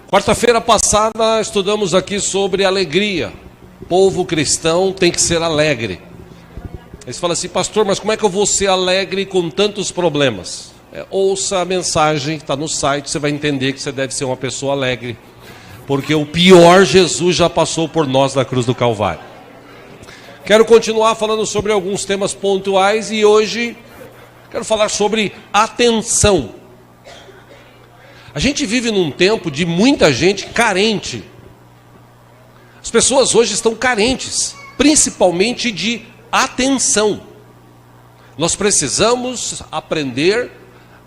Quarta-feira passada estudamos aqui sobre alegria. O povo cristão tem que ser alegre. Aí você fala assim, pastor, mas como é que eu vou ser alegre com tantos problemas? Ouça a mensagem que está no site, você vai entender que você deve ser uma pessoa alegre. Porque o pior Jesus já passou por nós na cruz do Calvário. Quero continuar falando sobre alguns temas pontuais e hoje quero falar sobre atenção. A gente vive num tempo de muita gente carente. As pessoas hoje estão carentes, principalmente de atenção. Nós precisamos aprender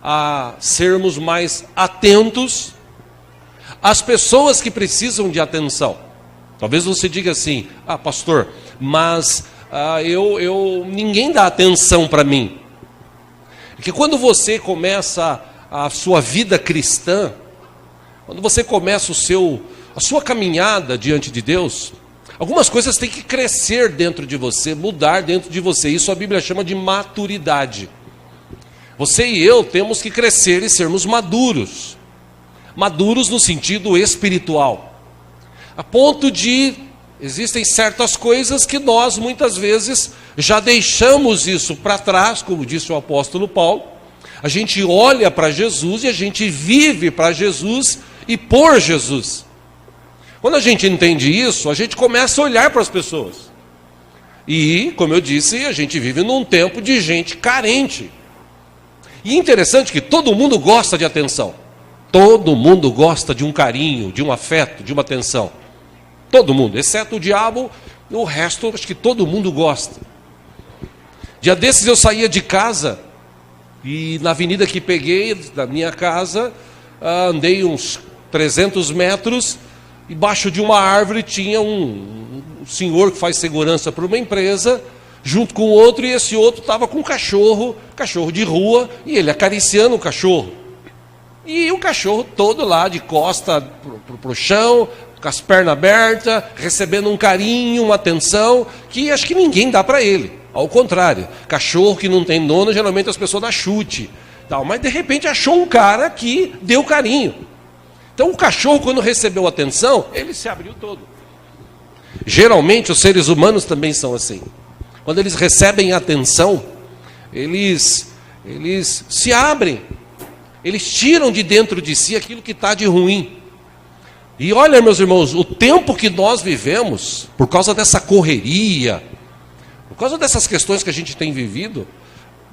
a sermos mais atentos às pessoas que precisam de atenção. Talvez você diga assim, pastor, mas ninguém dá atenção para mim. É que quando você começa a sua vida cristã, quando você começa a sua caminhada diante de Deus, algumas coisas têm que crescer dentro de você, mudar dentro de você. Isso a Bíblia chama de maturidade. Você e eu temos que crescer e sermos maduros. Maduros no sentido espiritual. A ponto de existem certas coisas que nós muitas vezes já deixamos isso para trás, como disse o apóstolo Paulo. A gente olha para Jesus e a gente vive para Jesus e por Jesus. Quando a gente entende isso, a gente começa a olhar para as pessoas. E, como eu disse, a gente vive num tempo de gente carente. E interessante que todo mundo gosta de atenção. Todo mundo gosta de um carinho, de um afeto, de uma atenção. Todo mundo, exceto o diabo, o resto acho que todo mundo gosta. Dia desses eu saía de casa e na avenida que peguei, da minha casa, andei uns 300 metros, embaixo de uma árvore tinha um senhor que faz segurança para uma empresa, junto com outro, e esse outro estava com um cachorro de rua, e ele acariciando o cachorro. E o cachorro todo lá, de costa para o chão, com as pernas abertas, recebendo um carinho, uma atenção, que acho que ninguém dá para ele. Ao contrário, cachorro que não tem dono, geralmente as pessoas dão chute. Mas de repente achou um cara que deu carinho. Então o cachorro, quando recebeu atenção, ele se abriu todo. Geralmente os seres humanos também são assim. Quando eles recebem atenção, eles se abrem. Eles tiram de dentro de si aquilo que está de ruim. E olha, meus irmãos, o tempo que nós vivemos, por causa dessa correria, por causa dessas questões que a gente tem vivido,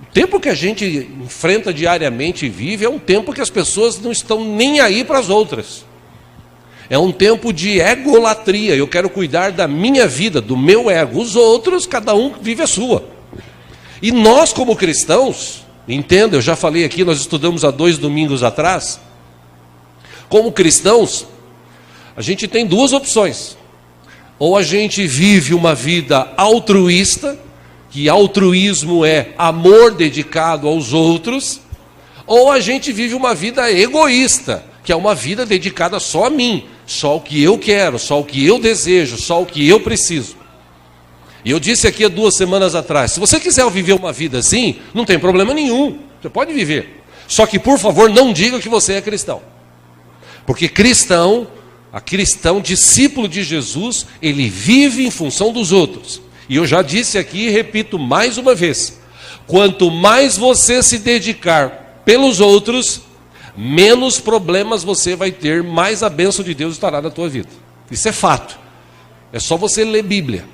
o tempo que a gente enfrenta diariamente e vive é um tempo que as pessoas não estão nem aí para as outras. É um tempo de egolatria. Eu quero cuidar da minha vida, do meu ego. Os outros, cada um vive a sua. E nós, como cristãos, entenda, eu já falei aqui, nós estudamos há 2 domingos atrás. Como cristãos, a gente tem 2 opções. Ou a gente vive uma vida altruísta, que altruísmo é amor dedicado aos outros, ou a gente vive uma vida egoísta, que é uma vida dedicada só a mim, só o que eu quero, só o que eu desejo, só o que eu preciso. E eu disse aqui há 2 semanas atrás, se você quiser viver uma vida assim, não tem problema nenhum, você pode viver. Só que, por favor, não diga que você é cristão. Porque cristão, discípulo de Jesus, ele vive em função dos outros. E eu já disse aqui e repito mais uma vez, quanto mais você se dedicar pelos outros, menos problemas você vai ter, mais a bênção de Deus estará na tua vida. Isso é fato. É só você ler Bíblia.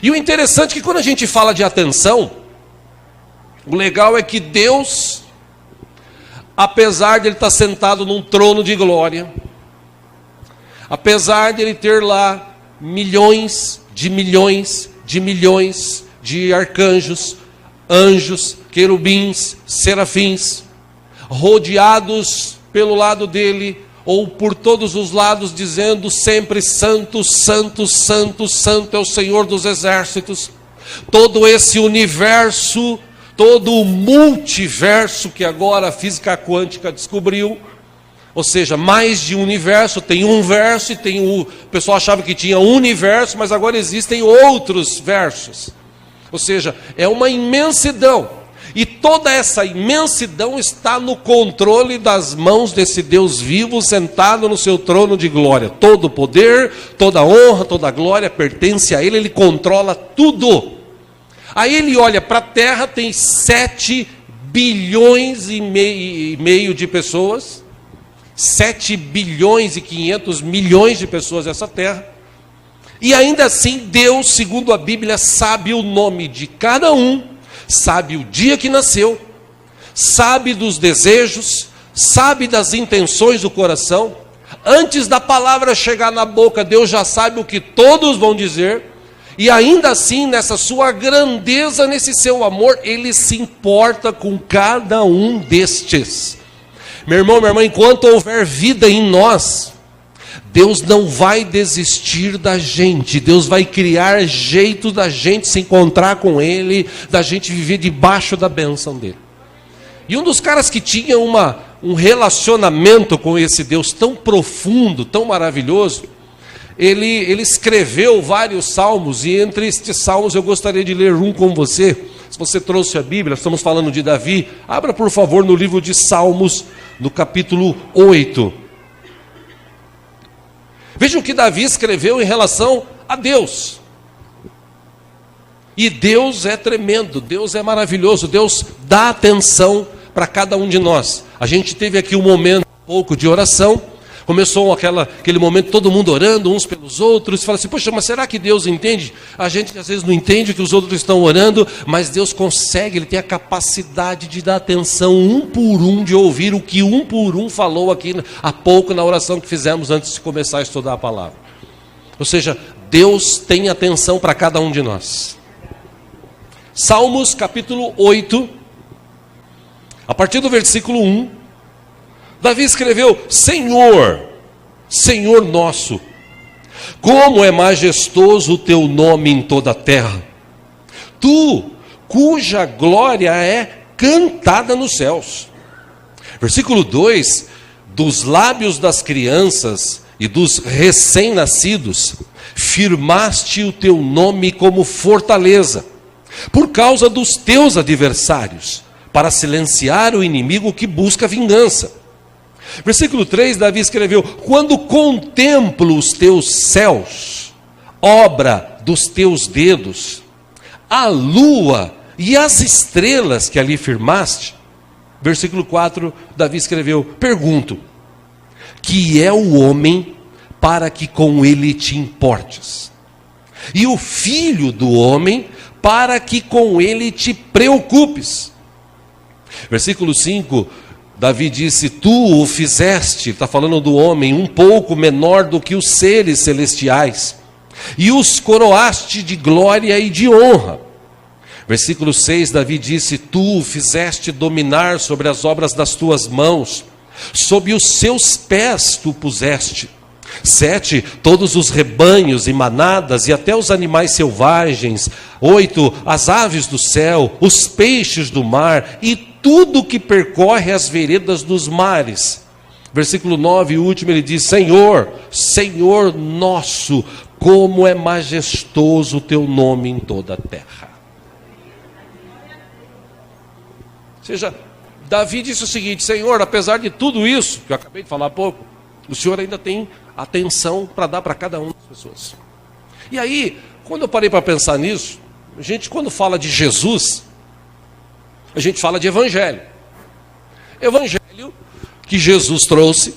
E o interessante é que quando a gente fala de atenção, o legal é que Deus, apesar de Ele estar sentado num trono de glória, apesar de Ele ter lá milhões de arcanjos, anjos, querubins, serafins, rodeados pelo lado dele, ou por todos os lados, dizendo sempre, santo, santo, santo, santo é o Senhor dos exércitos. Todo esse universo, todo o multiverso que agora a física quântica descobriu, ou seja, mais de um universo, tem um verso e tem o pessoal achava que tinha um universo, mas agora existem outros versos. Ou seja, é uma imensidão. E toda essa imensidão está no controle das mãos desse Deus vivo, sentado no seu trono de glória. Todo o poder, toda a honra, toda a glória pertence a Ele, Ele controla tudo. Aí ele olha para a terra, tem 7 bilhões e meio de pessoas, 7 bilhões e 500 milhões de pessoas nessa terra, e ainda assim Deus, segundo a Bíblia, sabe o nome de cada um, sabe o dia que nasceu, sabe dos desejos, sabe das intenções do coração. Antes da palavra chegar na boca, Deus já sabe o que todos vão dizer, e ainda assim, nessa sua grandeza, nesse seu amor, Ele se importa com cada um destes. Meu irmão, minha irmã, enquanto houver vida em nós, Deus não vai desistir da gente. Deus vai criar jeito da gente se encontrar com Ele, da gente viver debaixo da bênção dEle. E um dos caras que tinha um relacionamento com esse Deus tão profundo, tão maravilhoso, ele escreveu vários salmos, e entre estes salmos eu gostaria de ler um com você. Se você trouxe a Bíblia, estamos falando de Davi, abra por favor no livro de Salmos, no capítulo 8. Veja o que Davi escreveu em relação a Deus. E Deus é tremendo, Deus é maravilhoso, Deus dá atenção para cada um de nós. A gente teve aqui um momento um pouco de oração, começou aquele momento todo mundo orando uns pelos outros, fala assim, poxa, mas será que Deus entende? A gente às vezes não entende que os outros estão orando, mas Deus consegue, Ele tem a capacidade de dar atenção um por um, de ouvir o que um por um falou aqui há pouco na oração que fizemos antes de começar a estudar a palavra. Ou seja, Deus tem atenção para cada um de nós. Salmos capítulo 8, a partir do versículo 1, Davi escreveu, Senhor, Senhor nosso, como é majestoso o teu nome em toda a terra. Tu, cuja glória é cantada nos céus. Versículo 2, dos lábios das crianças e dos recém-nascidos, firmaste o teu nome como fortaleza, por causa dos teus adversários, para silenciar o inimigo que busca vingança. Versículo 3, Davi escreveu, quando contemplo os teus céus, obra dos teus dedos, a lua e as estrelas que ali firmaste. Versículo 4, Davi escreveu, pergunto, que é o homem para que com ele te importes? E o filho do homem para que com ele te preocupes? Versículo 5, Davi disse, tu o fizeste, está falando do homem, um pouco menor do que os seres celestiais, e os coroaste de glória e de honra. Versículo 6, Davi disse, tu o fizeste dominar sobre as obras das tuas mãos, sob os seus pés tu puseste. 7, todos os rebanhos e manadas e até os animais selvagens. 8, as aves do céu, os peixes do mar e tudo que percorre as veredas dos mares. Versículo 9, o último, ele diz, Senhor, Senhor nosso, como é majestoso o teu nome em toda a terra. Ou seja, Davi disse o seguinte, Senhor, apesar de tudo isso, que eu acabei de falar há pouco, o Senhor ainda tem atenção para dar para cada uma das pessoas. E aí, quando eu parei para pensar nisso, a gente quando fala de Jesus, a gente fala de evangelho. Evangelho que Jesus trouxe.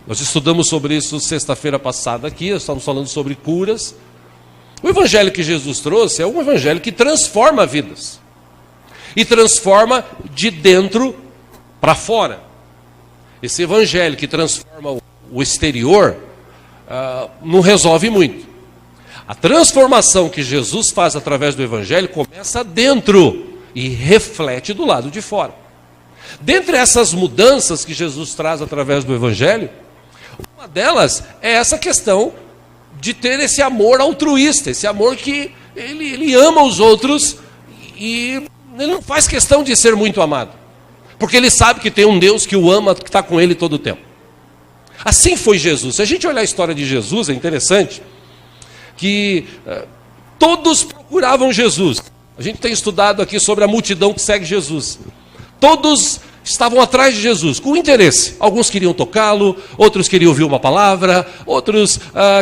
Nós estudamos sobre isso sexta-feira passada aqui, estamos falando sobre curas. O evangelho que Jesus trouxe é um evangelho que transforma vidas. E transforma de dentro para fora. Esse evangelho que transforma o exterior não resolve muito. A transformação que Jesus faz através do evangelho começa dentro e reflete do lado de fora. Dentre essas mudanças que Jesus traz através do evangelho, uma delas é essa questão de ter esse amor altruísta, esse amor que ele ama os outros e ele não faz questão de ser muito amado, porque ele sabe que tem um Deus que o ama, que está com ele todo o tempo. Assim foi Jesus. Se a gente olhar a história de Jesus, é interessante que todos procuravam Jesus. A gente tem estudado aqui sobre a multidão que segue Jesus. Todos estavam atrás de Jesus, com interesse. Alguns queriam tocá-lo, outros queriam ouvir uma palavra, outros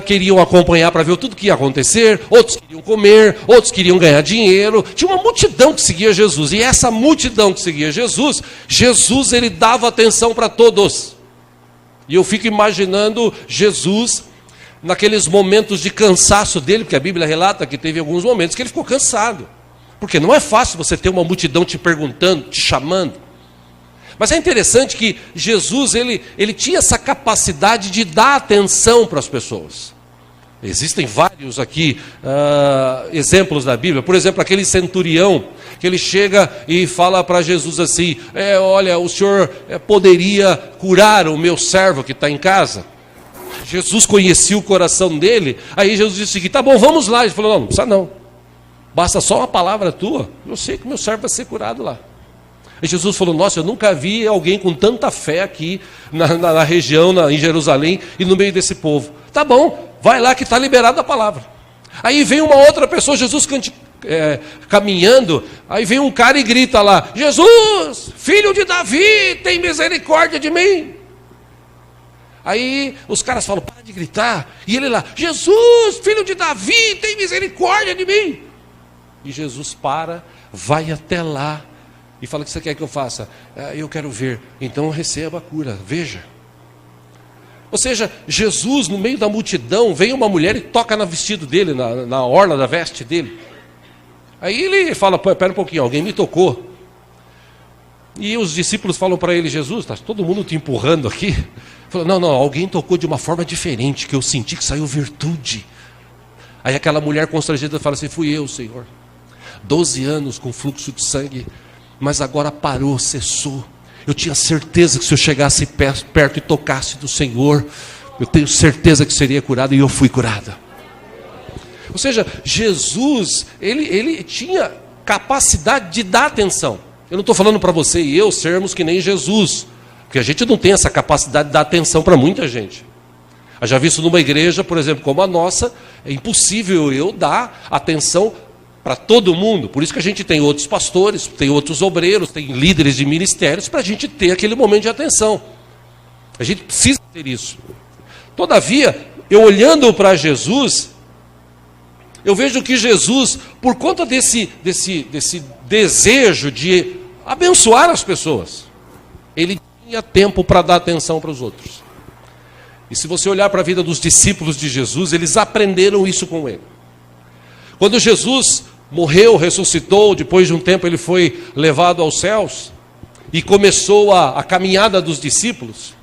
queriam acompanhar para ver tudo que ia acontecer, outros queriam comer, outros queriam ganhar dinheiro. Tinha uma multidão que seguia Jesus, e essa multidão que seguia Jesus, Jesus ele dava atenção para todos. E eu fico imaginando Jesus naqueles momentos de cansaço dele, porque a Bíblia relata que teve alguns momentos que ele ficou cansado. Porque não é fácil você ter uma multidão te perguntando, te chamando. Mas é interessante que Jesus, ele tinha essa capacidade de dar atenção para as pessoas. Existem vários aqui exemplos da Bíblia. Por exemplo, aquele centurião, que ele chega e fala para Jesus assim, olha, o senhor poderia curar o meu servo que está em casa? Jesus conhecia o coração dele, aí Jesus disse o seguinte, tá bom, vamos lá. Ele falou, não precisa não, basta só uma palavra tua, eu sei que o meu servo vai ser curado lá. E Jesus falou, nossa, eu nunca vi alguém com tanta fé aqui na região, em Jerusalém e no meio desse povo. Tá bom, vai lá que está liberada a palavra. Aí vem uma outra pessoa, Jesus caminhando, aí vem um cara e grita lá, Jesus, filho de Davi, tem misericórdia de mim. Aí os caras falam, para de gritar. E ele lá, Jesus, filho de Davi, tem misericórdia de mim. E Jesus para, vai até lá e fala, o que você quer que eu faça? Eu quero ver. Então receba a cura, veja. Ou seja, Jesus no meio da multidão, vem uma mulher e toca no vestido dele, na orla da veste dele. Aí ele fala, pera um pouquinho, alguém me tocou. E os discípulos falam para ele, Jesus, está todo mundo te empurrando aqui? Falou, não, alguém tocou de uma forma diferente, que eu senti que saiu virtude. Aí aquela mulher constrangida fala assim, fui eu, Senhor. 12 anos com fluxo de sangue, mas agora parou, cessou. Eu tinha certeza que se eu chegasse perto e tocasse do Senhor, eu tenho certeza que seria curado, e eu fui curada. Ou seja, Jesus, ele tinha capacidade de dar atenção. Eu não estou falando para você e eu sermos que nem Jesus, porque a gente não tem essa capacidade de dar atenção para muita gente. Eu já vi isso numa igreja, por exemplo, como a nossa, é impossível eu dar atenção para todo mundo. Por isso que a gente tem outros pastores, tem outros obreiros, tem líderes de ministérios, para a gente ter aquele momento de atenção. A gente precisa ter isso. Todavia, eu olhando para Jesus, eu vejo que Jesus, por conta desse desejo de abençoar as pessoas, ele tinha tempo para dar atenção para os outros. E se você olhar para a vida dos discípulos de Jesus, eles aprenderam isso com ele. Quando Jesus morreu, ressuscitou, depois de um tempo ele foi levado aos céus, e começou a caminhada dos discípulos.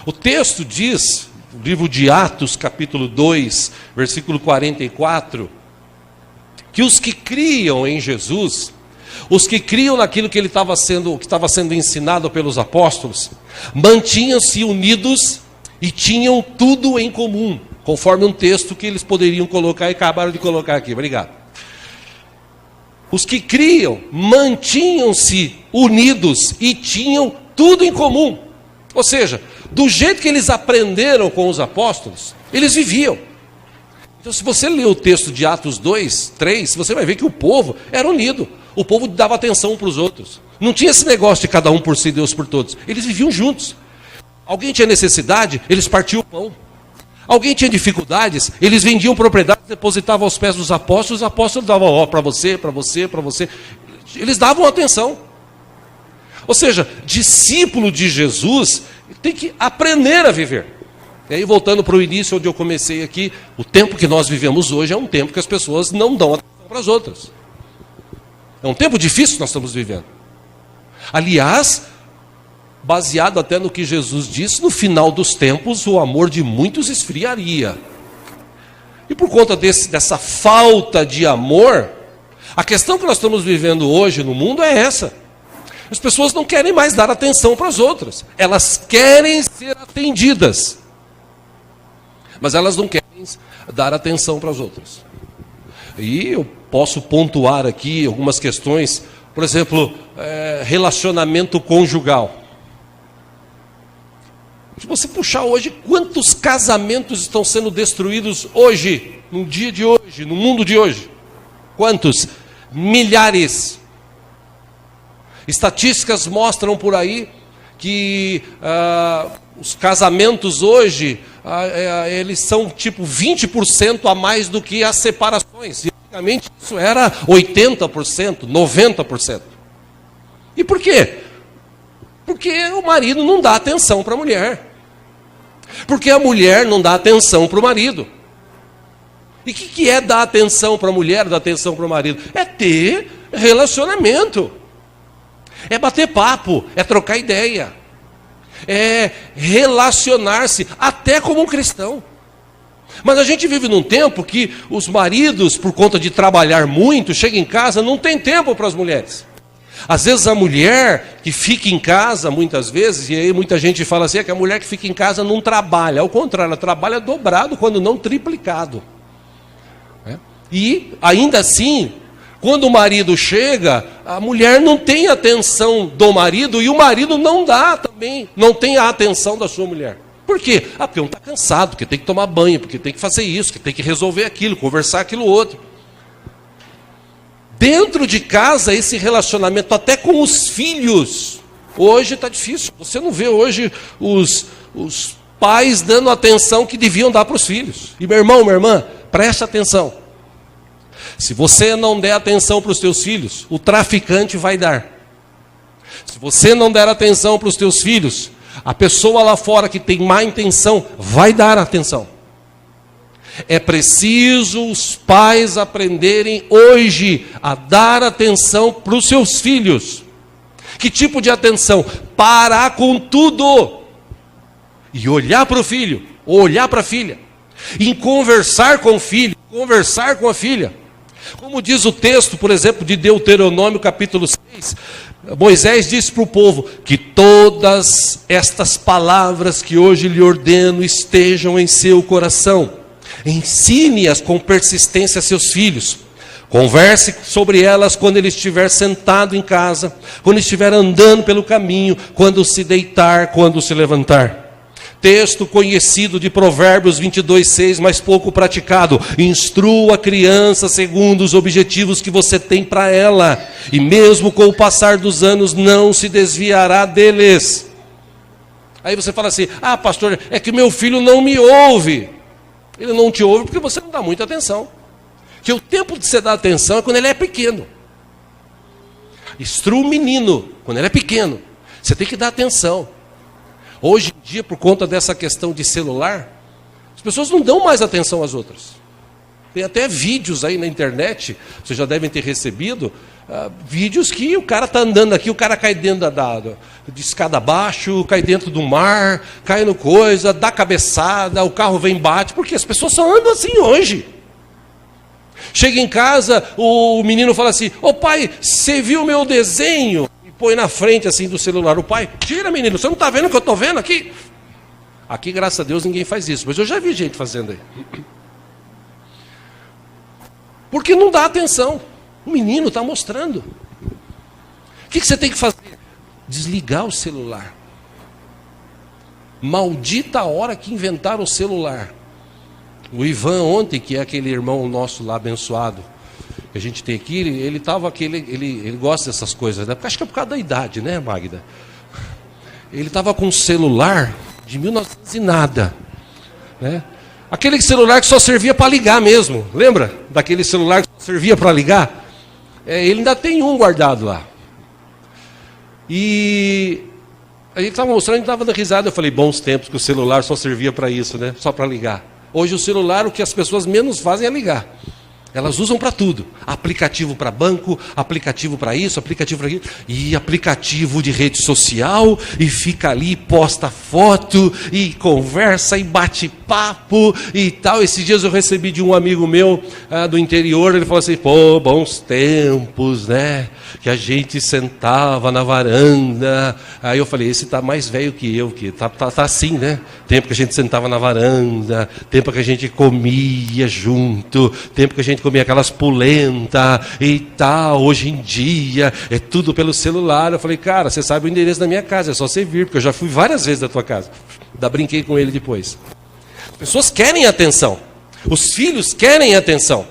O texto diz, no livro de Atos, capítulo 2, versículo 44, que os que criam em Jesus, os que criam naquilo que estava sendo ensinado pelos apóstolos, mantinham-se unidos e tinham tudo em comum, conforme um texto que eles poderiam colocar e acabaram de colocar aqui. Obrigado. Os que criam mantinham-se unidos e tinham tudo em comum. Ou seja, do jeito que eles aprenderam com os apóstolos, eles viviam. Então, se você ler o texto de Atos 2, 3, você vai ver que o povo era unido. O povo dava atenção para os outros. Não tinha esse negócio de cada um por si, Deus por todos. Eles viviam juntos. Alguém tinha necessidade, eles partiam o pão. Alguém tinha dificuldades, eles vendiam propriedades, depositavam aos pés dos apóstolos, os apóstolos davam para você, para você, para você. Eles davam atenção. Ou seja, discípulo de Jesus tem que aprender a viver. E aí, voltando para o início onde eu comecei aqui, o tempo que nós vivemos hoje é um tempo que as pessoas não dão atenção para as outras. É um tempo difícil que nós estamos vivendo. Aliás, baseado até no que Jesus disse, no final dos tempos o amor de muitos esfriaria. E por conta dessa falta de amor, a questão que nós estamos vivendo hoje no mundo é essa. As pessoas não querem mais dar atenção para as outras. Elas querem ser atendidas, mas elas não querem dar atenção para as outras. E eu posso pontuar aqui algumas questões, por exemplo, relacionamento conjugal. Se você puxar hoje, quantos casamentos estão sendo destruídos hoje, no dia de hoje, no mundo de hoje? Quantos? Milhares. Estatísticas mostram por aí que os casamentos hoje, eles são tipo 20% a mais do que as separações. E antigamente isso era 80%, 90%. E por quê? Porque o marido não dá atenção para a mulher. Porque a mulher não dá atenção para o marido. E o que é dar atenção para a mulher, dar atenção para o marido? É ter relacionamento. É bater papo, é trocar ideia. É relacionar-se, até como um cristão. Mas a gente vive num tempo que os maridos, por conta de trabalhar muito, chegam em casa, não tem tempo para as mulheres. Às vezes a mulher que fica em casa, muitas vezes, e aí muita gente fala assim, é que a mulher que fica em casa não trabalha. Ao contrário, ela trabalha dobrado, quando não triplicado. E ainda assim, quando o marido chega, a mulher não tem atenção do marido e o marido não dá também, não tem a atenção da sua mulher. Por quê? Porque um está cansado, porque tem que tomar banho, porque tem que fazer isso, que tem que resolver aquilo, conversar aquilo outro. Dentro de casa, esse relacionamento até com os filhos, hoje está difícil. Você não vê hoje os pais dando a atenção que deviam dar para os filhos. E meu irmão, minha irmã, preste atenção. Se você não der atenção para os teus filhos, o traficante vai dar. Se você não der atenção para os teus filhos, a pessoa lá fora que tem má intenção vai dar atenção. É preciso os pais aprenderem hoje a dar atenção para os seus filhos. Que tipo de atenção? Parar com tudo e olhar para o filho, ou olhar para a filha, em conversar com o filho, conversar com a filha. Como diz o texto, por exemplo, de Deuteronômio capítulo 6, Moisés disse para o povo que todas estas palavras que hoje lhe ordeno estejam em seu coração. Ensine-as com persistência a seus filhos. Converse sobre elas quando ele estiver sentado em casa, quando estiver andando pelo caminho, quando se deitar, quando se levantar. Texto conhecido de Provérbios 22:6, mas pouco praticado. Instrua a criança segundo os objetivos que você tem para ela, e mesmo com o passar dos anos não se desviará deles. Aí você fala assim, pastor, é que meu filho não me ouve. Ele não te ouve porque você não dá muita atenção. Que o tempo de você dar atenção é quando ele é pequeno. Instrua o menino quando ele é pequeno. Você tem que dar atenção. Hoje em dia, por conta dessa questão de celular, as pessoas não dão mais atenção às outras. Tem até vídeos aí na internet, vocês já devem ter recebido, vídeos que o cara está andando aqui, o cara cai dentro de escada abaixo, cai dentro do mar, cai no coisa, dá cabeçada, o carro vem e bate, porque as pessoas só andam assim hoje. Chega em casa, o menino fala assim, pai, você viu o meu desenho? E põe na frente assim do celular, o pai, tira menino, você não está vendo o que eu estou vendo aqui? Aqui, graças a Deus, ninguém faz isso, mas eu já vi gente fazendo aí. Porque não dá atenção. O menino está mostrando. O que você tem que fazer? Desligar o celular. Maldita a hora que inventaram o celular. O Ivan ontem, que é aquele irmão nosso lá abençoado, que a gente tem aqui, ele estava aqui, ele gosta dessas coisas, né? Acho que é por causa da idade, né, Magda? Ele estava com um celular de 1900 e nada, né? Aquele celular que só servia para ligar mesmo, lembra? Daquele celular que só servia para ligar? Ele ainda tem um guardado lá. E a gente estava mostrando, a gente estava dando risada. Eu falei, bons tempos que o celular só servia para isso, né? Só para ligar. Hoje o celular, o que as pessoas menos fazem é ligar. Elas usam para tudo. Aplicativo para banco, aplicativo para isso, aplicativo para aquilo. E aplicativo de rede social. E fica ali, posta foto, e conversa, e bate papo, e tal. Esses dias eu recebi de um amigo meu do interior. Ele falou assim, bons tempos, né? Que a gente sentava na varanda. Aí eu falei, esse está mais velho que eu. Que tá assim, né? Tempo que a gente sentava na varanda. Tempo que a gente comia junto. Tempo que a gente comia aquelas polenta e tal. Hoje em dia é tudo pelo celular. Eu falei, cara, você sabe o endereço da minha casa, é só você vir, porque eu já fui várias vezes da tua casa. Brinquei com ele depois. As pessoas querem atenção. Os filhos querem atenção.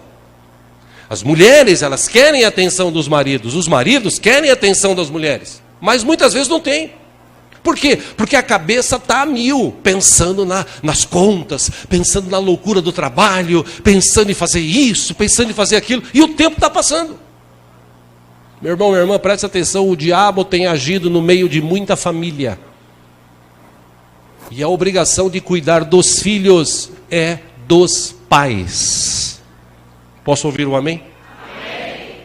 As mulheres, elas querem a atenção dos maridos. Os maridos querem a atenção das mulheres. Mas muitas vezes não tem. Por quê? Porque a cabeça está a mil, pensando nas contas, pensando na loucura do trabalho, pensando em fazer isso, pensando em fazer aquilo, e o tempo está passando. Meu irmão, minha irmã, preste atenção, o diabo tem agido no meio de muita família. E a obrigação de cuidar dos filhos é dos pais. Posso ouvir um amém? Amém.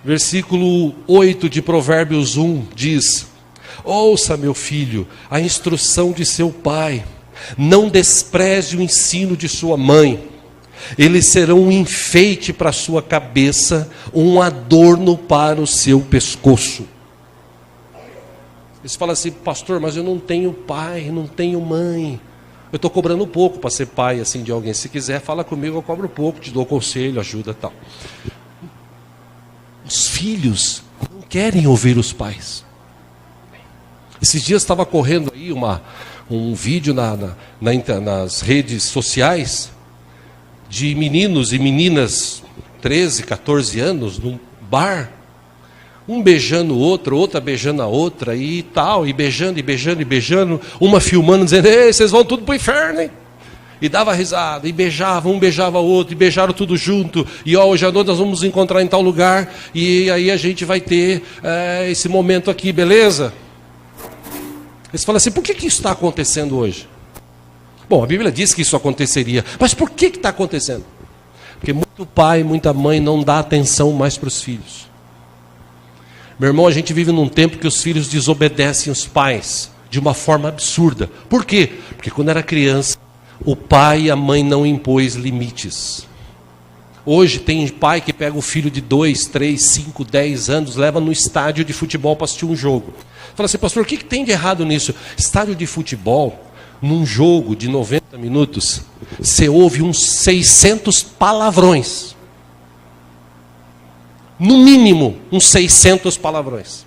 Versículo 8 de Provérbios 1 diz: ouça, meu filho, a instrução de seu pai, não despreze o ensino de sua mãe, eles serão um enfeite para a sua cabeça, um adorno para o seu pescoço. Eles falam assim: pastor, mas eu não tenho pai, não tenho mãe, eu estou cobrando pouco para ser pai assim de alguém. Se quiser, fala comigo, eu cobro pouco, te dou conselho, ajuda e tal. Os filhos não querem ouvir os pais. Esses dias estava correndo aí um vídeo nas redes sociais de meninos e meninas, 13, 14 anos, num bar, um beijando o outro, outra beijando a outra e tal, e beijando, uma filmando, dizendo: ei, vocês vão tudo para o inferno, hein? E dava risada, e beijava, um beijava o outro, e beijaram tudo junto, e ó, hoje à noite nós vamos nos encontrar em tal lugar, e aí a gente vai ter esse momento aqui, beleza? Eles falam assim: por que isso está acontecendo hoje? Bom, a Bíblia diz que isso aconteceria, mas por que está acontecendo? Porque muito pai, muita mãe não dá atenção mais para os filhos. Meu irmão, a gente vive num tempo que os filhos desobedecem os pais de uma forma absurda. Por quê? Porque quando era criança, o pai e a mãe não impôs limites. Hoje tem pai que pega o filho de 2, 3, 5, 10 anos, leva no estádio de futebol para assistir um jogo. Fala assim: pastor, o que tem de errado nisso? Estádio de futebol, num jogo de 90 minutos, você ouve uns 600 palavrões. No mínimo, uns 600 palavrões.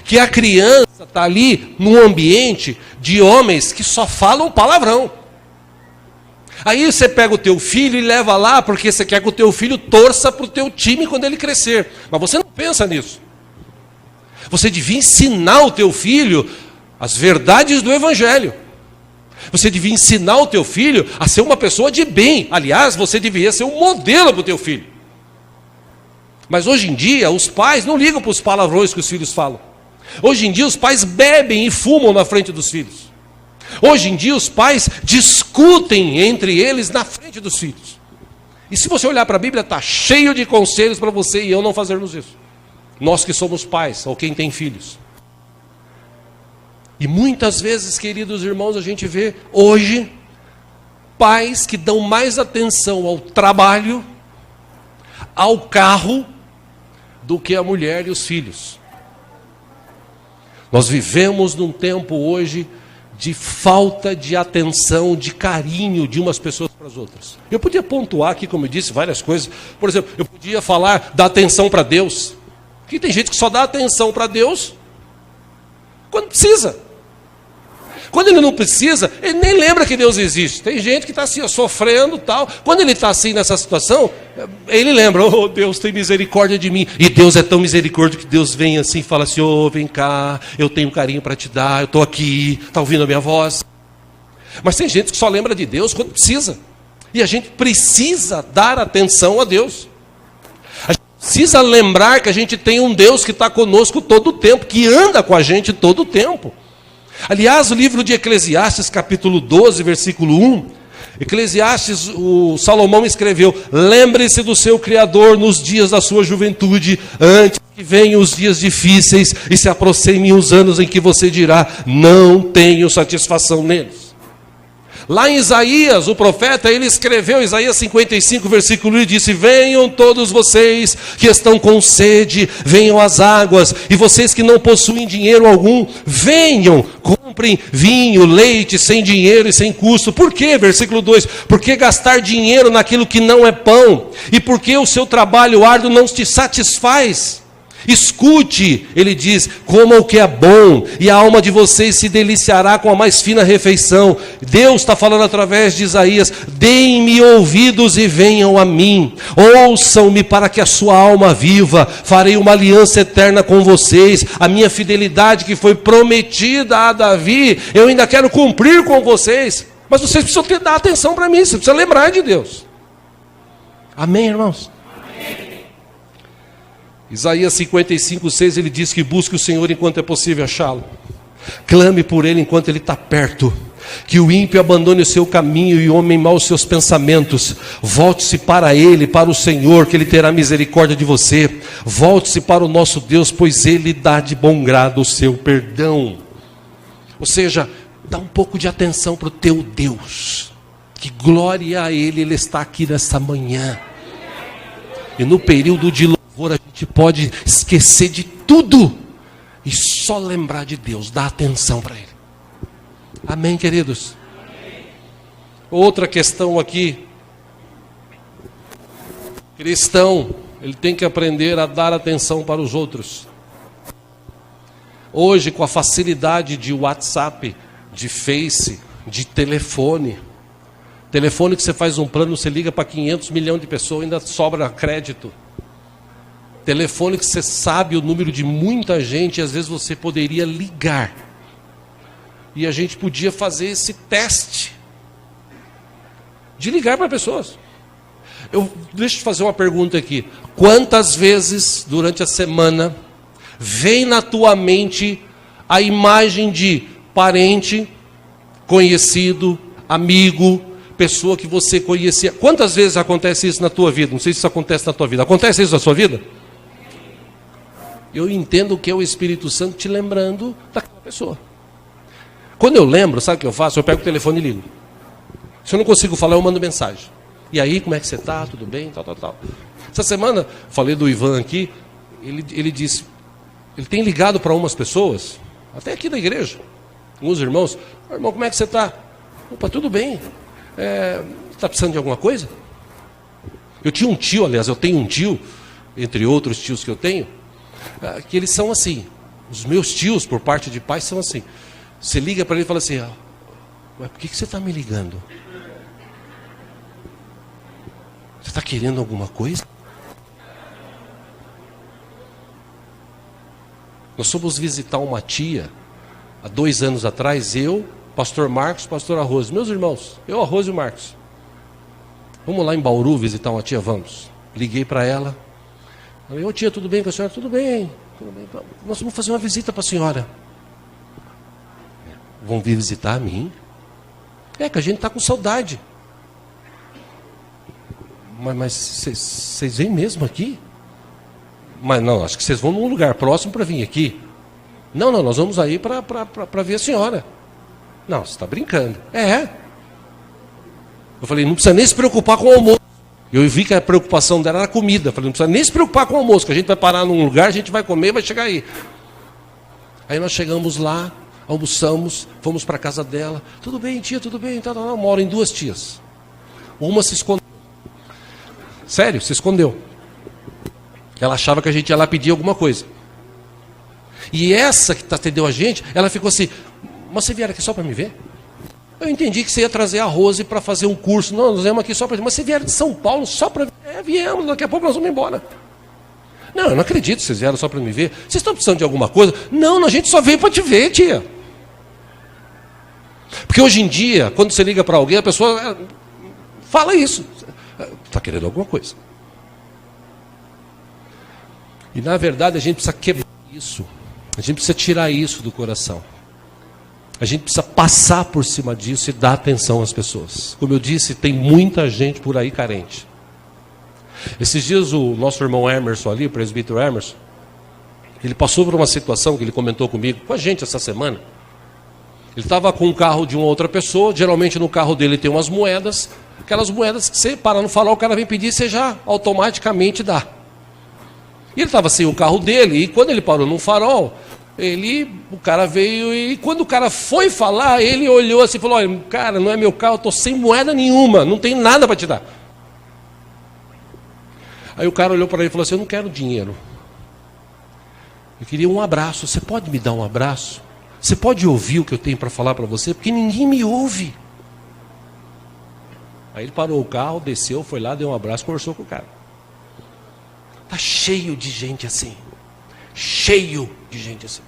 Que a criança está ali num ambiente de homens que só falam palavrão. Aí você pega o teu filho e leva lá porque você quer que o teu filho torça para o teu time quando ele crescer. Mas você não pensa nisso. Você devia ensinar o teu filho as verdades do Evangelho. Você devia ensinar o teu filho a ser uma pessoa de bem. Aliás, você devia ser um modelo para o teu filho. Mas hoje em dia, os pais não ligam para os palavrões que os filhos falam. Hoje em dia, os pais bebem e fumam na frente dos filhos. Hoje em dia, os pais discutem entre eles na frente dos filhos. E se você olhar para a Bíblia, está cheio de conselhos para você e eu não fazermos isso. Nós que somos pais, ou quem tem filhos. E muitas vezes, queridos irmãos, a gente vê hoje pais que dão mais atenção ao trabalho, ao carro, do que a mulher e os filhos. Nós vivemos num tempo hoje de falta de atenção, de carinho de umas pessoas para as outras. Eu podia pontuar aqui, como eu disse, várias coisas. Por exemplo, eu podia falar da atenção para Deus. Porque tem gente que só dá atenção para Deus quando precisa. Quando ele não precisa, ele nem lembra que Deus existe. Tem gente que está assim, sofrendo tal. Quando ele está assim nessa situação, ele lembra: oh, Deus tem misericórdia de mim. E Deus é tão misericórdia que Deus vem assim e fala assim: oh, vem cá, eu tenho um carinho para te dar, eu estou aqui, está ouvindo a minha voz? Mas tem gente que só lembra de Deus quando precisa. E a gente precisa dar atenção a Deus. A gente precisa lembrar que a gente tem um Deus que está conosco todo o tempo, que anda com a gente todo o tempo. Aliás, o livro de Eclesiastes, capítulo 12, versículo 1, Eclesiastes, o Salomão escreveu: lembre-se do seu Criador nos dias da sua juventude, antes que venham os dias difíceis e se aproximem os anos em que você dirá: não tenho satisfação neles. Lá em Isaías, o profeta, ele escreveu, Isaías 55, versículo 1, e disse: venham todos vocês que estão com sede, venham às águas, e vocês que não possuem dinheiro algum, venham, comprem vinho, leite, sem dinheiro e sem custo. Por quê? Versículo 2, porque gastar dinheiro naquilo que não é pão, e porque o seu trabalho árduo não te satisfaz, Escute, ele diz, coma o que é bom, e a alma de vocês se deliciará com a mais fina refeição. Deus está falando através de Isaías: deem-me ouvidos e venham a mim, ouçam-me para que a sua alma viva, farei uma aliança eterna com vocês, a minha fidelidade que foi prometida a Davi, eu ainda quero cumprir com vocês, mas vocês precisam dar atenção para mim, vocês precisam lembrar de Deus. Amém, irmãos? Isaías 55:6, ele diz que busque o Senhor enquanto é possível achá-lo. Clame por ele enquanto ele está perto. Que o ímpio abandone o seu caminho e o homem mau os seus pensamentos. Volte-se para ele, para o Senhor, que ele terá misericórdia de você. Volte-se para o nosso Deus, pois ele dá de bom grado o seu perdão. Ou seja, dá um pouco de atenção para o teu Deus. Que glória a ele está aqui nessa manhã. E no período de louvor a gente pode esquecer de tudo e só lembrar de Deus, dar atenção para ele. Amém, queridos? Amém. Outra questão aqui. Cristão, ele tem que aprender a dar atenção para os outros. Hoje, com a facilidade de WhatsApp, de Face, de telefone que você faz um plano, você liga para 500 milhões de pessoas, ainda sobra crédito. Telefone que você sabe o número de muita gente, e às vezes você poderia ligar. E a gente podia fazer esse teste de ligar para pessoas. Deixa eu te fazer uma pergunta aqui. Quantas vezes durante a semana vem na tua mente a imagem de parente, conhecido, amigo, pessoa que você conhecia? Quantas vezes acontece isso na tua vida? Não sei se isso acontece na tua vida. Acontece isso na sua vida? Eu entendo que é o Espírito Santo te lembrando daquela pessoa. Quando eu lembro, sabe o que eu faço? Eu pego o telefone e ligo. Se eu não consigo falar, eu mando mensagem. E aí, como é que você está? Tudo bem? Tal. Essa semana, falei do Ivan aqui, ele disse, ele tem ligado para umas pessoas, até aqui da igreja, uns irmãos: irmão, como é que você está? Opa, tudo bem. Está precisando de alguma coisa? Eu tinha um tio, aliás, eu tenho um tio, entre outros tios que eu tenho, que eles são assim. Os meus tios, por parte de pai, são assim. Você liga para ele e fala assim: mas por que você está me ligando? Você está querendo alguma coisa? Nós fomos visitar uma tia, há 2 anos atrás, eu, pastor Marcos, pastor Arroz, meus irmãos, eu, Arroz e o Marcos. Vamos lá em Bauru visitar uma tia? Vamos. Liguei para ela. Falei: ô tia, tudo bem com a senhora? Tudo bem. Nós vamos fazer uma visita para a senhora. Vão vir visitar a mim? Que a gente está com saudade. Mas vocês vêm mesmo aqui? Mas não, acho que vocês vão num lugar próximo para vir aqui. Não, nós vamos aí para ver a senhora. Não, você está brincando. Eu falei: não precisa nem se preocupar com o almoço. Eu vi que a preocupação dela era a comida. Eu falei: não precisa nem se preocupar com o almoço, que a gente vai parar num lugar, a gente vai comer, vai chegar aí. Aí nós chegamos lá, almoçamos, fomos para a casa dela. Tudo bem, tia, tudo bem. Eu moro em 2 tias. Uma se escondeu. Sério, se escondeu. Ela achava que a gente ia lá pedir alguma coisa. E essa que atendeu a gente, ela ficou assim: mas você vieram aqui só para me ver? Eu entendi que você ia trazer a Rose para fazer um curso. Não, nós viemos aqui só para... Mas você vieram de São Paulo só para... viemos, daqui a pouco nós vamos embora. Não, eu não acredito que vocês vieram só para me ver. Vocês estão precisando de alguma coisa? Não, a gente só veio para te ver, tia. Porque hoje em dia, quando você liga para alguém, a pessoa fala isso. Está querendo alguma coisa. E na verdade a gente precisa quebrar isso. A gente precisa tirar isso do coração. A gente precisa passar por cima disso e dar atenção às pessoas. Como eu disse, tem muita gente por aí carente. Esses dias o nosso irmão Emerson ali, o presbítero Emerson, ele passou por uma situação que ele comentou comigo, com a gente essa semana. Ele estava com um carro de uma outra pessoa, geralmente no carro dele tem umas moedas, aquelas moedas que você para no farol, o cara vem pedir, você já automaticamente dá. E ele estava sem o carro dele, e quando ele parou num farol, o cara veio, e quando o cara foi falar, ele olhou assim e falou: olha, cara, não é meu carro, eu estou sem moeda nenhuma, não tem nada para te dar. Aí o cara olhou para ele e falou assim: eu não quero dinheiro. Eu queria um abraço. Você pode me dar um abraço? Você pode ouvir o que eu tenho para falar para você? Porque ninguém me ouve. Aí ele parou o carro, desceu, foi lá, deu um abraço, conversou com o cara. Está cheio de gente assim. Cheio de gente assim.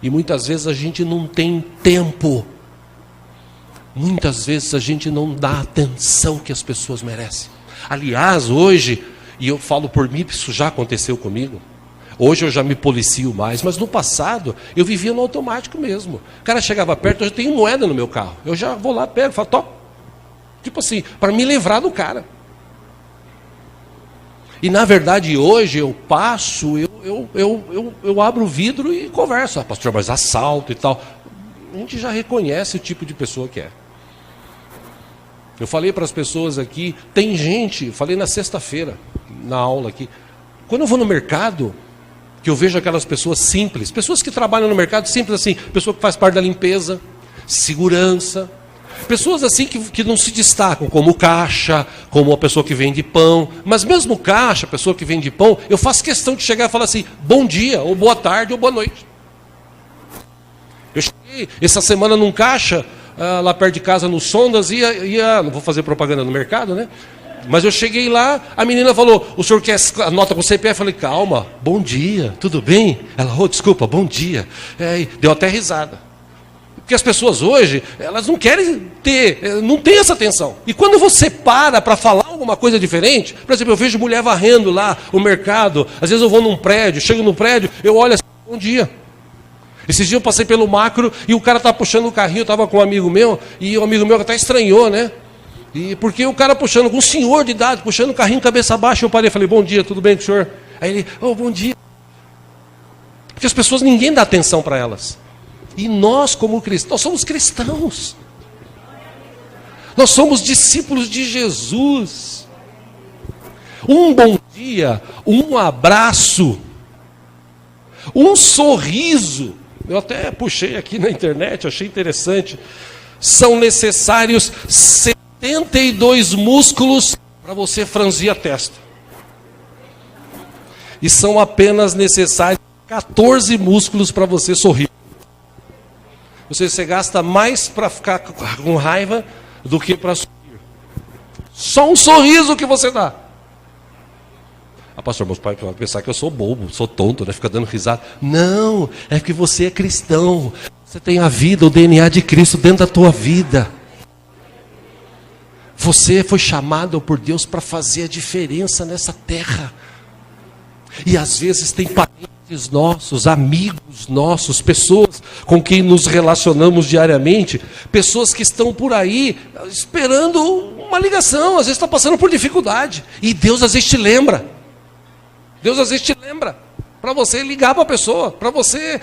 E muitas vezes a gente não tem tempo. Muitas vezes a gente não dá a atenção que as pessoas merecem. Aliás, hoje, e eu falo por mim, isso já aconteceu comigo. Hoje eu já me policio mais, mas no passado eu vivia no automático mesmo. O cara chegava perto, eu já tenho moeda no meu carro. Eu já vou lá, pego, falo, top. Tipo assim, para me livrar do cara. E na verdade hoje eu passo, eu abro o vidro e converso. Ah, pastor, mas assalto e tal. A gente já reconhece o tipo de pessoa que é. Eu falei para as pessoas aqui, tem gente, falei na sexta-feira, na aula aqui, quando eu vou no mercado, que eu vejo aquelas pessoas simples, pessoas que trabalham no mercado simples assim, pessoa que faz parte da limpeza, segurança, pessoas assim que não se destacam, como caixa, como a pessoa que vende pão, mas mesmo caixa, pessoa que vende pão, eu faço questão de chegar e falar assim, bom dia, ou boa tarde, ou boa noite. Eu cheguei essa semana num caixa, lá perto de casa, no Sondas, não vou fazer propaganda no mercado, né? Mas eu cheguei lá, a menina falou, o senhor quer a nota com o CPF? Eu falei, calma, bom dia, tudo bem? Ela, desculpa, bom dia. Deu até risada. Porque as pessoas hoje, elas não querem não tem essa atenção. E quando você para falar alguma coisa diferente, por exemplo, eu vejo mulher varrendo lá o mercado, às vezes eu vou num prédio, chego no prédio, eu olho assim, bom dia. Esses dias eu passei pelo Macro e o cara estava puxando o carrinho, eu estava com um amigo meu, e o amigo meu até estranhou, né? E porque o cara puxando, com um senhor de idade, puxando o carrinho cabeça baixa, eu parei e falei, bom dia, tudo bem com o senhor? Aí ele, bom dia. Porque as pessoas, ninguém dá atenção para elas. E nós, como cristãos, nós somos cristãos. Nós somos discípulos de Jesus. Um bom dia, um abraço, um sorriso. Eu até puxei aqui na internet, achei interessante. São necessários 72 músculos para você franzir a testa. E são apenas necessários 14 músculos para você sorrir. Você gasta mais para ficar com raiva do que para sorrir. Só um sorriso que você dá. Pastor, meus pais vão pensar que eu sou bobo, sou tonto, né? Fica dando risada. Não, é que você é cristão. Você tem a vida, o DNA de Cristo dentro da tua vida. Você foi chamado por Deus para fazer a diferença nessa terra. E às vezes tem parentes nossos, amigos nossos, pessoas com quem nos relacionamos diariamente, pessoas que estão por aí esperando uma ligação, às vezes está passando por dificuldade. E Deus às vezes te lembra. Deus às vezes te lembra para você ligar para a pessoa, para você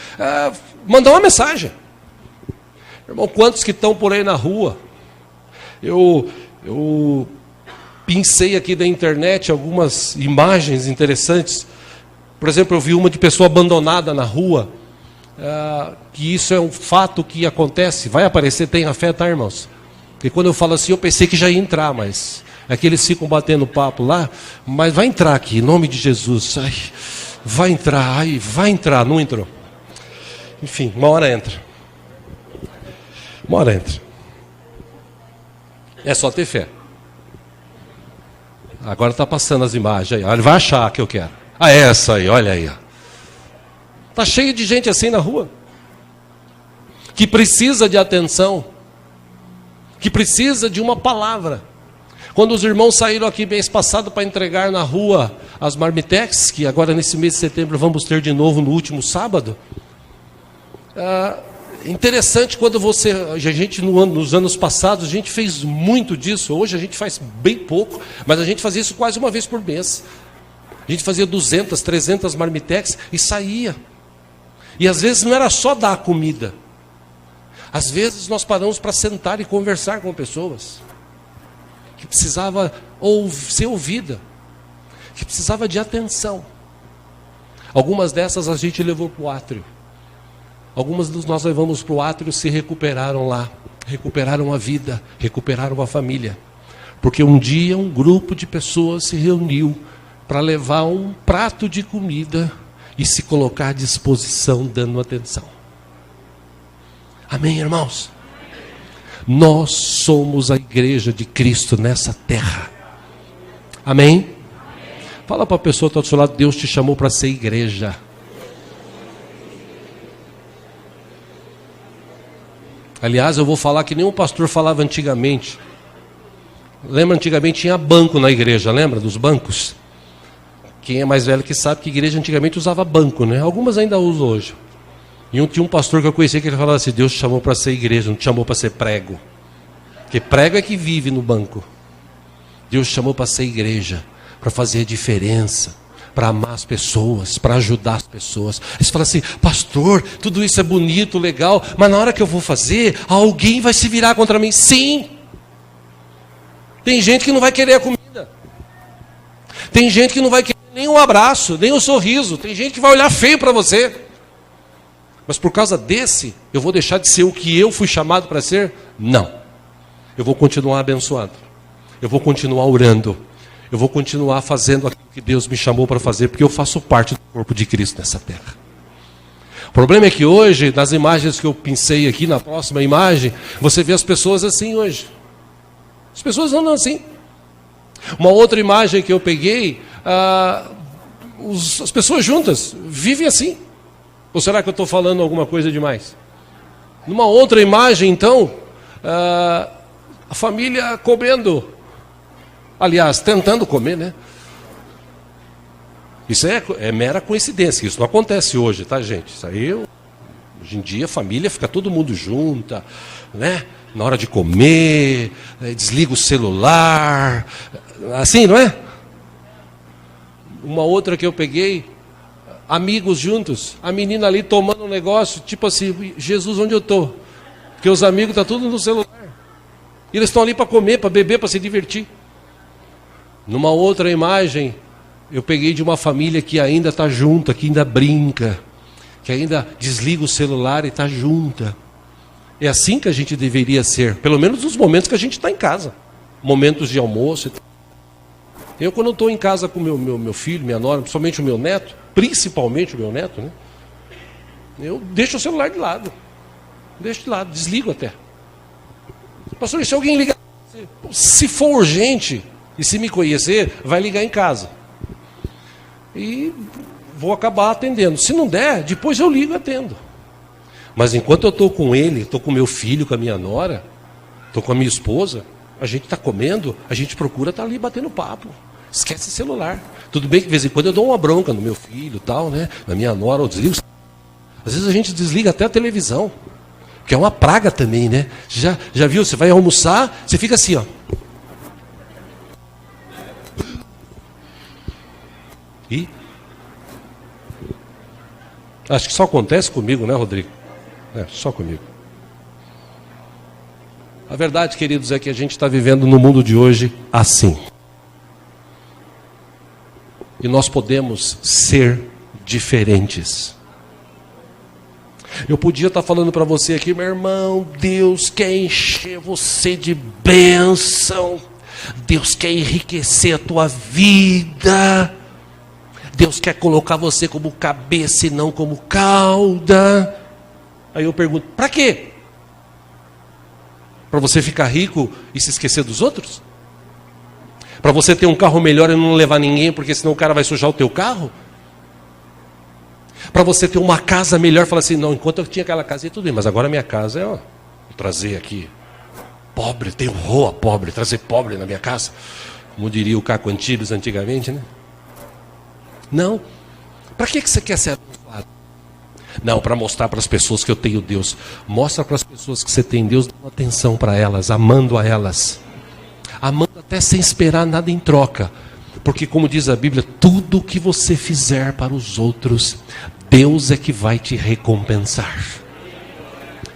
mandar uma mensagem. Irmão, quantos que estão por aí na rua? Eu pincei aqui da internet algumas imagens interessantes. Por exemplo, eu vi uma de pessoa abandonada na rua, que isso é um fato que acontece, vai aparecer, tenha fé, tá, irmãos? Porque quando eu falo assim, eu pensei que já ia entrar, mas é que eles ficam batendo papo lá, mas vai entrar aqui, em nome de Jesus. Ai, vai entrar, não entrou. Enfim, uma hora entra. Uma hora entra. É só ter fé. Agora está passando as imagens aí. Ele vai achar que eu quero. Essa aí, olha aí. Está cheio de gente assim na rua. Que precisa de atenção. Que precisa de uma palavra. Quando os irmãos saíram aqui mês passado para entregar na rua as marmitex, que agora nesse mês de setembro vamos ter de novo no último sábado. Interessante quando a gente nos anos passados, a gente fez muito disso. Hoje a gente faz bem pouco, mas a gente fazia isso quase uma vez por mês. A gente fazia 200, 300 marmitex e saía. E às vezes não era só dar a comida. Às vezes nós paramos para sentar e conversar com pessoas que precisava ser ouvida, que precisava de atenção. Algumas dessas a gente levou para o átrio. Algumas nós levamos para o átrio e se recuperaram lá. Recuperaram a vida, recuperaram a família. Porque um dia um grupo de pessoas se reuniu para levar um prato de comida e se colocar à disposição, dando atenção. Amém, irmãos? Nós somos a igreja de Cristo nessa terra. Amém? Fala para a pessoa que está do seu lado, Deus te chamou para ser igreja. Aliás, eu vou falar que nem o pastor falava antigamente. Lembra, antigamente tinha banco na igreja, lembra dos bancos? Quem é mais velho que sabe que a igreja antigamente usava banco, né? Algumas ainda usam hoje. E tinha um pastor que eu conhecia que ele falava assim, Deus te chamou para ser igreja, não te chamou para ser prego. Porque prego é que vive no banco. Deus te chamou para ser igreja, para fazer a diferença, para amar as pessoas, para ajudar as pessoas. Aí você fala assim, pastor, tudo isso é bonito, legal, mas na hora que eu vou fazer, alguém vai se virar contra mim. Sim! Tem gente que não vai querer a comida. Tem gente que não vai querer nem um abraço, nem um sorriso. Tem gente que vai olhar feio para você. Mas por causa desse, eu vou deixar de ser o que eu fui chamado para ser? Não. Eu vou continuar abençoado. Eu vou continuar orando. Eu vou continuar fazendo aquilo que Deus me chamou para fazer, porque eu faço parte do corpo de Cristo nessa terra. O problema é que hoje, nas imagens que eu pensei aqui, na próxima imagem, você vê as pessoas assim hoje. As pessoas andam assim. Uma outra imagem que eu peguei, as pessoas juntas vivem assim. Ou será que eu estou falando alguma coisa demais? Numa outra imagem, então, a família comendo. Aliás, tentando comer, né? Isso é mera coincidência, isso não acontece hoje, tá, gente? Isso aí, hoje em dia, a família fica todo mundo junta, né? Na hora de comer, desliga o celular, assim, não é? Uma outra que eu peguei, amigos juntos, a menina ali tomando um negócio, tipo assim, Jesus, onde eu estou? Porque os amigos estão tudo no celular. E eles estão ali para comer, para beber, para se divertir. Numa outra imagem, eu peguei de uma família que ainda está junta, que ainda brinca, que ainda desliga o celular e está junta. É assim que a gente deveria ser, pelo menos nos momentos que a gente está em casa. Momentos de almoço. Eu, quando estou em casa com meu filho, minha nora, principalmente o meu neto, né? Eu deixo o celular de lado. Deixo de lado, desligo até. Pastor, se alguém ligar, se for urgente, e se me conhecer, vai ligar em casa. E vou acabar atendendo. Se não der, depois eu ligo e atendo. Mas enquanto eu estou com ele, estou com meu filho, com a minha nora, estou com a minha esposa, a gente está comendo, a gente procura estar ali batendo papo. Esquece celular. Tudo bem que de vez em quando eu dou uma bronca no meu filho, tal, né? Na minha nora, eu desligo. Às vezes a gente desliga até a televisão, que é uma praga também, né? Já viu? Você vai almoçar, você fica assim, ó. E acho que só acontece comigo, né, Rodrigo? Só comigo. A verdade, queridos, é que a gente está vivendo no mundo de hoje assim. E nós podemos ser diferentes. Eu podia estar falando para você aqui, meu irmão, Deus quer encher você de bênção. Deus quer enriquecer a tua vida. Deus quer colocar você como cabeça e não como cauda. Aí eu pergunto, para quê? Para você ficar rico e se esquecer dos outros? Para você ter um carro melhor e não levar ninguém, porque senão o cara vai sujar o teu carro? Para você ter uma casa melhor, falar assim, não, enquanto eu tinha aquela casa e tudo bem, mas agora a minha casa é, vou trazer aqui, pobre, tenho roa pobre, trazer pobre na minha casa, como diria o Caco Antibes antigamente, né? Não. Para que você quer ser abençoado? Não, para mostrar para as pessoas que eu tenho Deus. Mostra para as pessoas que você tem Deus, dando atenção para elas, amando a elas. Amando até sem esperar nada em troca. Porque como diz a Bíblia, tudo o que você fizer para os outros, Deus é que vai te recompensar.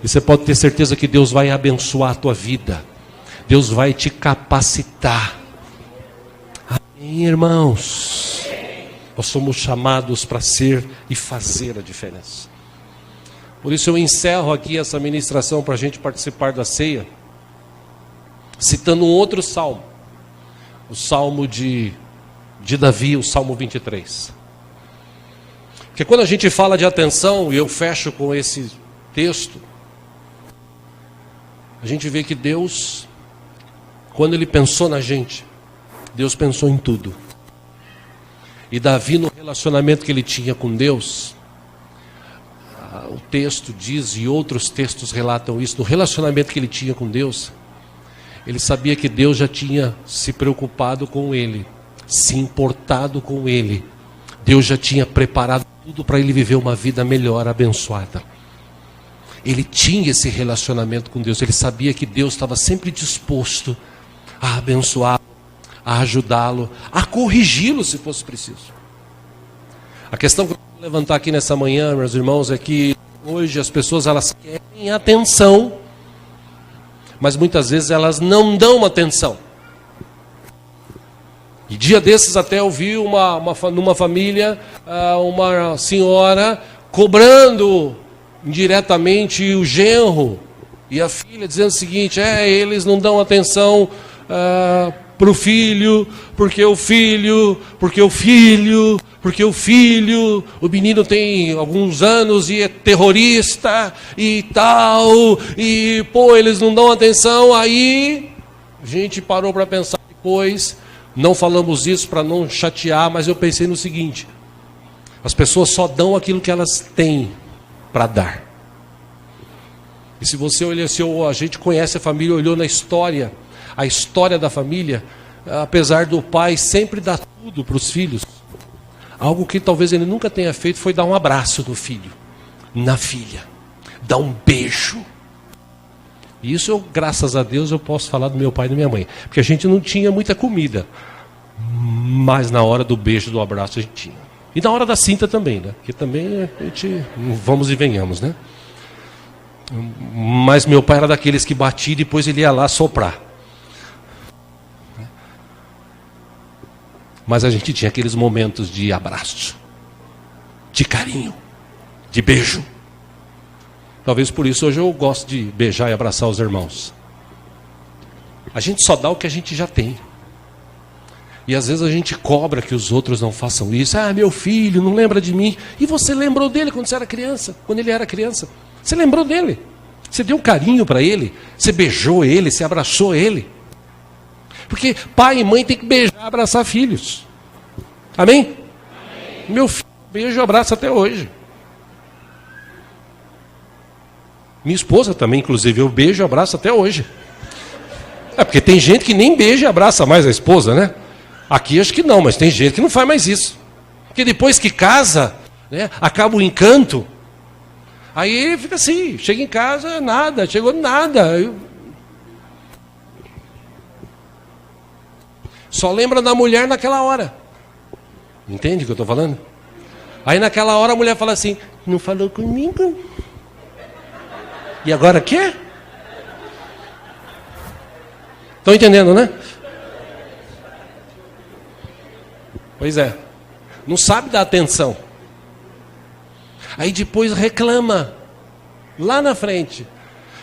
E você pode ter certeza que Deus vai abençoar a tua vida. Deus vai te capacitar. Amém, irmãos? Nós somos chamados para ser e fazer a diferença. Por isso eu encerro aqui essa ministração para a gente participar da ceia, citando um outro salmo. O salmo de Davi, o salmo 23. Porque quando a gente fala de atenção, e eu fecho com esse texto, a gente vê que Deus, quando Ele pensou na gente, Deus pensou em tudo. E Davi, no relacionamento que ele tinha com Deus, o texto diz, e outros textos relatam isso, no relacionamento que ele tinha com Deus, ele sabia que Deus já tinha se preocupado com ele, se importado com ele. Deus já tinha preparado tudo para ele viver uma vida melhor, abençoada. Ele tinha esse relacionamento com Deus, ele sabia que Deus estava sempre disposto a abençoá-lo, a ajudá-lo, a corrigi-lo se fosse preciso. A questão que eu vou levantar aqui nessa manhã, meus irmãos, é que hoje as pessoas elas querem atenção, mas muitas vezes elas não dão atenção. E dia desses até eu vi numa família uma senhora cobrando indiretamente o genro e a filha, dizendo o seguinte: eles não dão atenção para o filho, porque o menino tem alguns anos e é terrorista e tal, e eles não dão atenção. Aí a gente parou para pensar depois, não falamos isso para não chatear, mas eu pensei no seguinte: as pessoas só dão aquilo que elas têm para dar. E se você olha, a gente conhece a família, olhou na história, a história da família, apesar do pai sempre dar tudo para os filhos, algo que talvez ele nunca tenha feito foi dar um abraço no filho, na filha, dar um beijo. E isso graças a Deus, eu posso falar do meu pai e da minha mãe, porque a gente não tinha muita comida, mas na hora do beijo, do abraço a gente tinha. E na hora da cinta também, né? Porque também a gente, vamos e venhamos, né? Mas meu pai era daqueles que batia e depois ele ia lá soprar. Mas a gente tinha aqueles momentos de abraço, de carinho, de beijo. Talvez por isso hoje eu gosto de beijar e abraçar os irmãos. A gente só dá o que a gente já tem. E às vezes a gente cobra que os outros não façam isso. Meu filho não lembra de mim. E você lembrou dele quando você era criança, quando ele era criança. Você lembrou dele. Você deu um carinho para ele. Você beijou ele, você abraçou ele. Porque pai e mãe tem que beijar e abraçar filhos. Amém? Amém. Meu filho, beijo e abraço até hoje. Minha esposa também, inclusive, eu beijo e abraço até hoje. Porque tem gente que nem beija e abraça mais a esposa, né? Aqui acho que não, mas tem gente que não faz mais isso. Porque depois que casa, né, acaba o encanto. Aí fica assim, chega em casa, nada, chegou nada. Só lembra da mulher naquela hora. Entende o que eu estou falando? Aí naquela hora a mulher fala assim: não falou comigo? E agora quê? Estão entendendo, né? Pois é. Não sabe dar atenção. Aí depois reclama, lá na frente,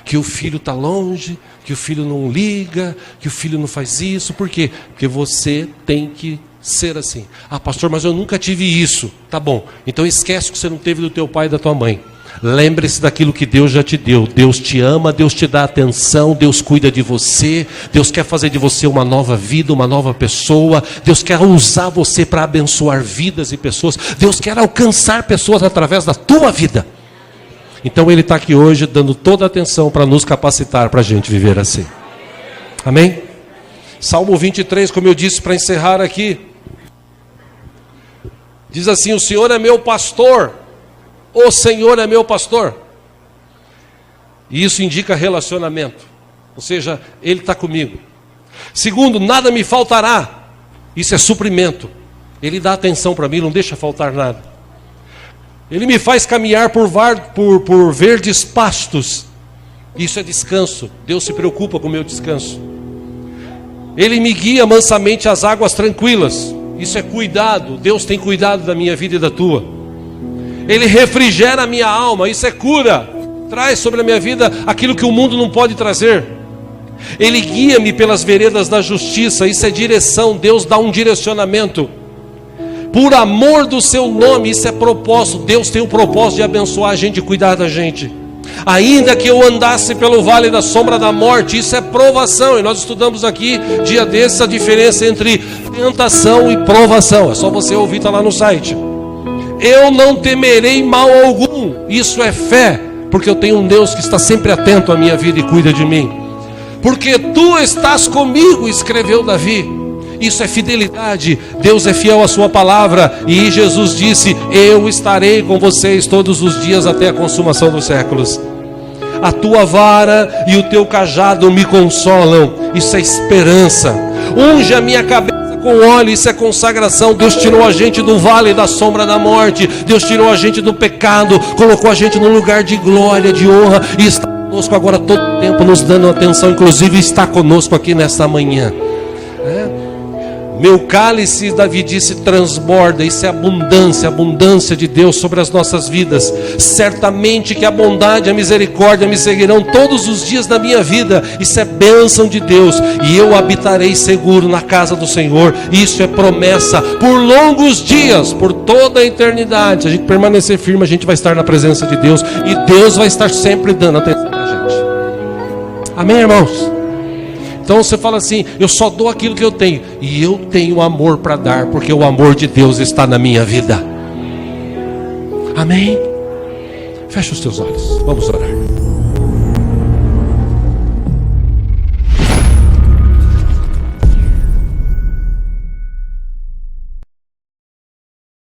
que o filho está longe, que o filho não liga, que o filho não faz isso. Por quê? Porque você tem que ser assim. Pastor, mas eu nunca tive isso. Tá bom, então esquece o que você não teve do teu pai e da tua mãe. Lembre-se daquilo que Deus já te deu. Deus te ama, Deus te dá atenção, Deus cuida de você, Deus quer fazer de você uma nova vida, uma nova pessoa. Deus quer usar você para abençoar vidas e pessoas. Deus quer alcançar pessoas através da tua vida. Então Ele está aqui hoje dando toda a atenção para nos capacitar para a gente viver assim. Amém? Salmo 23, como eu disse para encerrar aqui, diz assim: o Senhor é meu pastor. O Senhor é meu pastor. E isso indica relacionamento. Ou seja, Ele está comigo. Segundo, nada me faltará. Isso é suprimento. Ele dá atenção para mim, não deixa faltar nada. Ele me faz caminhar por verdes pastos. Isso é descanso. Deus se preocupa com o meu descanso. Ele me guia mansamente às águas tranquilas. Isso é cuidado. Deus tem cuidado da minha vida e da tua. Ele refrigera a minha alma, isso é cura. Traz sobre a minha vida aquilo que o mundo não pode trazer. Ele guia-me pelas veredas da justiça, isso é direção. Deus dá um direcionamento. por amor do seu nome. Isso é propósito. Deus tem o propósito de abençoar a gente e cuidar da gente. Ainda que eu andasse pelo vale da sombra da morte, isso é provação. E nós estudamos aqui, dia desses, a diferença entre tentação e provação. É só você ouvir, está lá no site. Eu não temerei mal algum. Isso é fé, porque eu tenho um Deus que está sempre atento à minha vida e cuida de mim. Porque tu estás comigo, escreveu Davi. Isso é fidelidade. Deus é fiel à sua palavra. E Jesus disse: eu estarei com vocês todos os dias até a consumação dos séculos. A tua vara e o teu cajado me consolam. Isso é esperança. Unge a minha cabeça com óleo. Isso é consagração. Deus tirou a gente do vale da sombra da morte. Deus tirou a gente do pecado, colocou a gente num lugar de glória, de honra, e está conosco agora todo o tempo, nos dando atenção. Inclusive está conosco aqui nesta manhã. Meu cálice, Davi disse, transborda. Isso é abundância, abundância de Deus sobre as nossas vidas. Certamente que a bondade e a misericórdia me seguirão todos os dias da minha vida. Isso é bênção de Deus. E eu habitarei seguro na casa do Senhor. Isso é promessa por longos dias, por toda a eternidade. Se a gente permanecer firme, a gente vai estar na presença de Deus. E Deus vai estar sempre dando atenção para a gente. Amém, irmãos? Então você fala assim: eu só dou aquilo que eu tenho. E eu tenho amor para dar, porque o amor de Deus está na minha vida. Amém? Fecha os teus olhos, vamos orar.